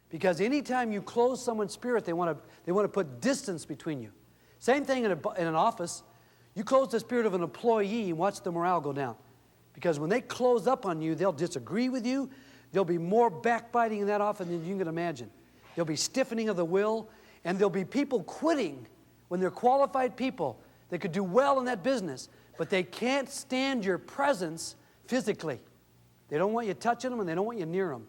Because anytime you close someone's spirit, they want to put distance between you. Same thing in an office. You close the spirit of an employee and watch the morale go down. Because when they close up on you, they'll disagree with you. There'll be more backbiting in that office than you can imagine. There'll be stiffening of the will, and there'll be people quitting when they're qualified people that could do well in that business, but they can't stand your presence physically. They don't want you touching them, and they don't want you near them.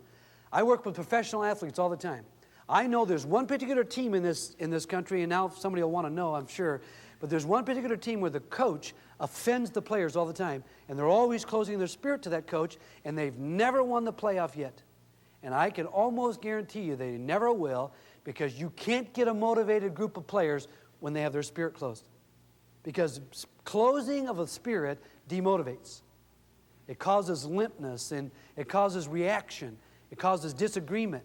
I work with professional athletes all the time. I know there's one particular team in this country, and now somebody will want to know, I'm sure, but there's one particular team where the coach offends the players all the time, and they're always closing their spirit to that coach, and they've never won the playoff yet. And I can almost guarantee you they never will, because you can't get a motivated group of players when they have their spirit closed. Because closing of a spirit demotivates. It causes limpness, and it causes reaction. It causes disagreement.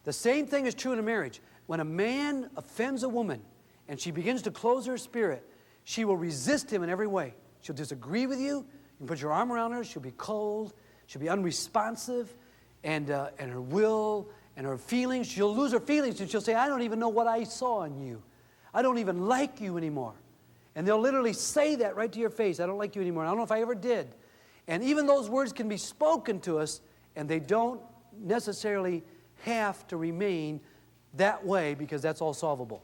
The same thing is true in a marriage. When a man offends a woman and she begins to close her spirit, she will resist him in every way. She'll disagree with you. You can put your arm around her. She'll be cold. She'll be unresponsive. And her will and her feelings, she'll lose her feelings, and she'll say, I don't even know what I saw in you. I don't even like you anymore. And they'll literally say that right to your face. I don't like you anymore. I don't know if I ever did. And even those words can be spoken to us, and they don't necessarily have to remain that way, because that's all solvable.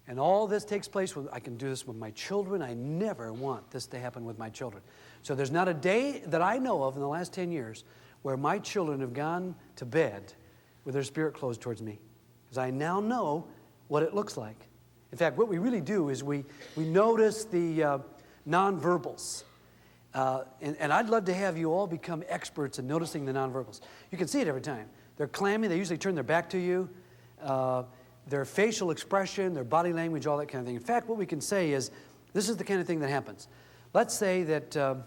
And all this takes place I can do this with my children. I never want this to happen with my children. So there's not a day that I know of in the last 10 years where my children have gone to bed with their spirit closed towards me. Because I now know what it looks like. In fact, what we really do is we notice the nonverbals. And I'd love to have you all become experts in noticing the nonverbals. You can see it every time. They're clammy. They usually turn their back to you. Their facial expression, their body language, all that kind of thing. In fact, what we can say is, this is the kind of thing that happens. Let's say that,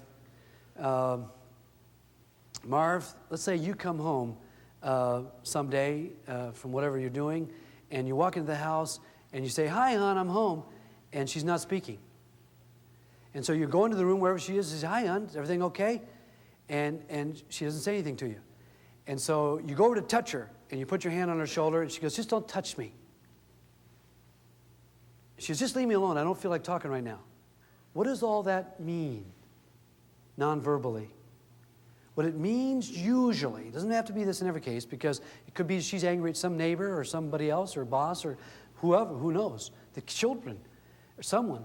Marv, let's say you come home someday from whatever you're doing, and you walk into the house, and you say, hi, hon, I'm home, and she's not speaking. And so you go into the room wherever she is, and say, hi, hon, is everything okay? And she doesn't say anything to you. And so you go over to touch her, and you put your hand on her shoulder, and she goes, just don't touch me. She says, just leave me alone. I don't feel like talking right now. What does all that mean, non-verbally? What it means usually, it doesn't have to be this in every case, because it could be she's angry at some neighbor or somebody else or boss or whoever, who knows, the children or someone.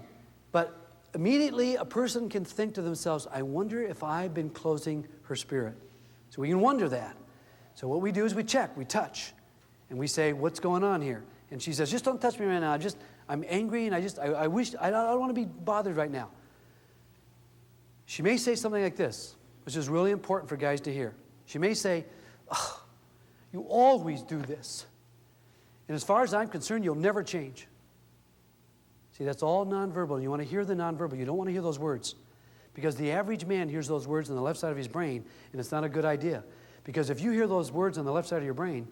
But immediately a person can think to themselves, I wonder if I've been closing her spirit. So we can wonder that. So what we do is we check, we touch, and we say, what's going on here? And she says, just don't touch me right now. I'm angry, and I wish, I don't want to be bothered right now. She may say something like this, which is really important for guys to hear. She may say, oh, you always do this. And as far as I'm concerned, you'll never change. See, that's all nonverbal. You want to hear the nonverbal. You don't want to hear those words. Because the average man hears those words on the left side of his brain, and it's not a good idea. Because if you hear those words on the left side of your brain,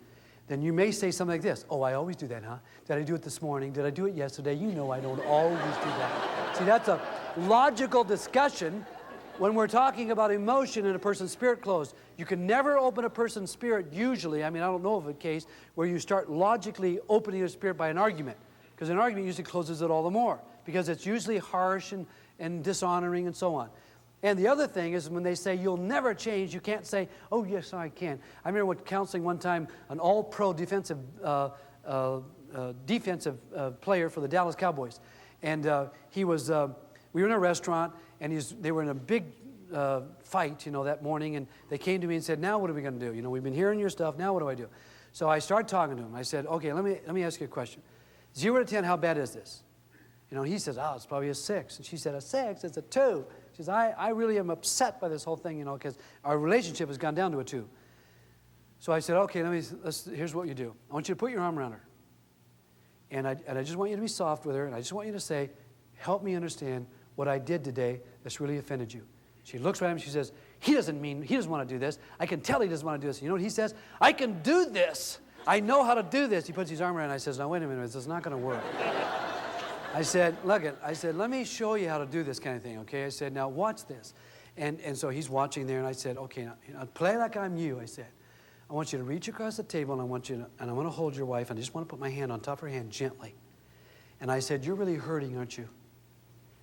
then you may say something like this. Oh, I always do that, huh? Did I do it this morning? Did I do it yesterday? You know I don't always do that. See, that's a logical discussion when we're talking about emotion in a person's spirit closed. You can never open a person's spirit usually. I mean, I don't know of a case where you start logically opening their spirit by an argument. Because an argument usually closes it all the more. Because it's usually harsh and dishonoring and so on. And the other thing is when they say, you'll never change, you can't say, oh, yes, I can. I remember counseling one time an all-pro defensive player for the Dallas Cowboys. And we were in a restaurant, and they were in a big fight, that morning. And they came to me and said, now what are we going to do? We've been hearing your stuff. Now what do I do? So I started talking to him. I said, okay, let me ask you a question. 0 to 10, how bad is this? He says, oh, it's probably a 6. And she said, a 6? It's a 2. She says, I really am upset by this whole thing, because our relationship has gone down to a 2. So I said, okay, here's what you do. I want you to put your arm around her. And I just want you to be soft with her, and I just want you to say, help me understand what I did today that's really offended you. She looks right at him, she says, he doesn't want to do this. I can tell he doesn't want to do this. You know what he says? I can do this. I know how to do this. He puts his arm around her, and I says, now wait a minute, this is not going to work. I said, look, let me show you how to do this kind of thing, okay? I said, now watch this. And so he's watching there, and I said, okay, now play like I'm you, I said. I want you to reach across the table, and I want to hold your wife, and I just want to put my hand on top of her hand gently. And I said, you're really hurting, aren't you?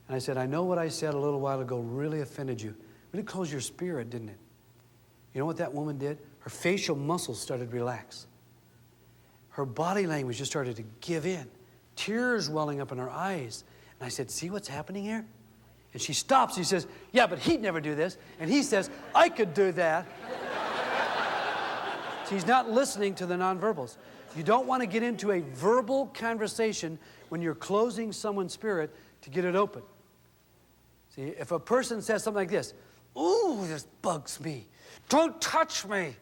And I said, I know what I said a little while ago really offended you. Really closed your spirit, didn't it? You know what that woman did? Her facial muscles started to relax. Her body language just started to give in. Tears welling up in her eyes. And I said, see what's happening here? And she stops. She says, yeah, but he'd never do this. And he says, I could do that. She's not listening to the nonverbals. You don't want to get into a verbal conversation when you're closing someone's spirit to get it open. See, if a person says something like this, ooh, this bugs me. Don't touch me.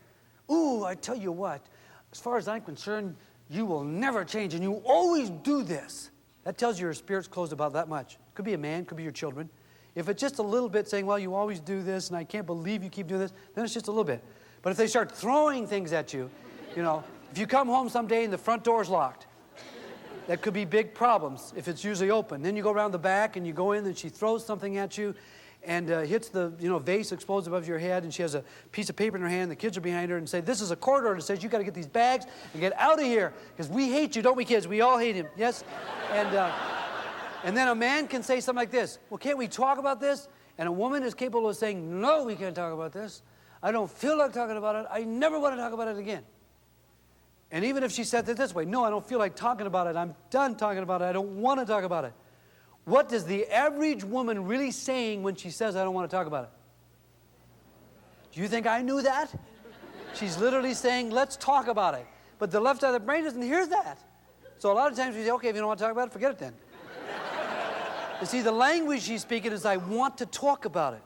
Ooh, I tell you what, as far as I'm concerned, you will never change, and you always do this. That tells you your spirit's closed about that much. Could be a man, could be your children. If it's just a little bit saying, well, you always do this, and I can't believe you keep doing this, then it's just a little bit. But if they start throwing things at you, you know, if you come home someday and the front door's locked, that could be big problems if it's usually open. Then you go around the back and you go in and she throws something at you and hits the vase, explodes above your head, and she has a piece of paper in her hand. The kids are behind her and say, this is a court order that says you got to get these bags and get out of here because we hate you, don't we, kids? We all hate him, yes? And then a man can say something like this, well, can't we talk about this? And a woman is capable of saying, no, we can't talk about this. I don't feel like talking about it. I never want to talk about it again. And even if she said it this way, no, I don't feel like talking about it. I'm done talking about it. I don't want to talk about it. What does the average woman really saying when she says, I don't want to talk about it? Do you think I knew that? She's literally saying, let's talk about it. But the left side of the brain doesn't hear that. So a lot of times we say, okay, if you don't want to talk about it, forget it then. You see, the language she's speaking is, I want to talk about it,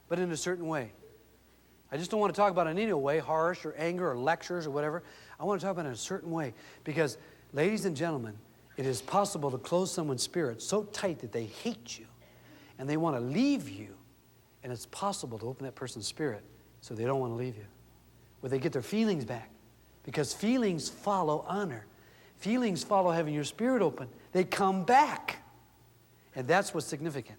but in a certain way. I just don't want to talk about it in any way, harsh or anger or lectures or whatever. I want to talk about it in a certain way because, ladies and gentlemen, it is possible to close someone's spirit so tight that they hate you and they want to leave you, and it's possible to open that person's spirit so they don't want to leave you, where they get their feelings back, because feelings follow honor. Feelings follow having your spirit open. They come back, and that's what's significant.